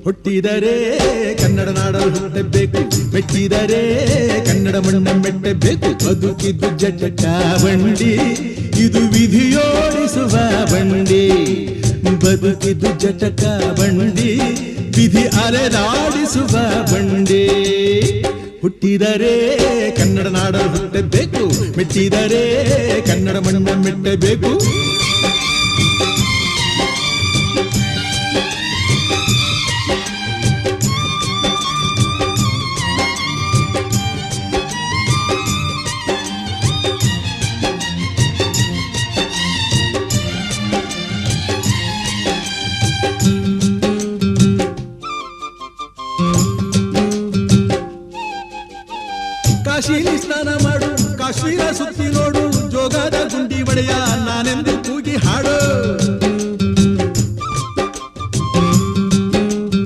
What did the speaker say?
ಹುಟ್ಟಿದರೆ ಕನ್ನಡ ನಾಡಲು ಹುಟ್ಟಬೇಕು, ಮೆಟ್ಟಿದರೆ ಕನ್ನಡ ಮಣ್ಣ ಮೆಟ್ಟಬೇಕು. ಬದುಕಿದ್ದು ಜಟಕ ಬಂಡಿ, ಇದು ವಿಧಿಯೋಡಿಸುವ ಬಂಡಿ. ಬದುಕಿದ್ದು ಜಟಕ ಬಂಡಿ, ವಿಧಿ ಅಲೆದಾಡಿಸುವ ಬಂಡಿ. ಹುಟ್ಟಿದರೆ ಕನ್ನಡ ನಾಡಲು ಹುಟ್ಟಬೇಕು, ಮೆಟ್ಟಿದರೆ ಕನ್ನಡ ಮಣ್ಣ ಮೆಟ್ಟಬೇಕು. ಕಾಶಿಲಿ ಸ್ನಾನ ಮಾಡು, ಕಾಶ್ಮೀರ ಸುತ್ತ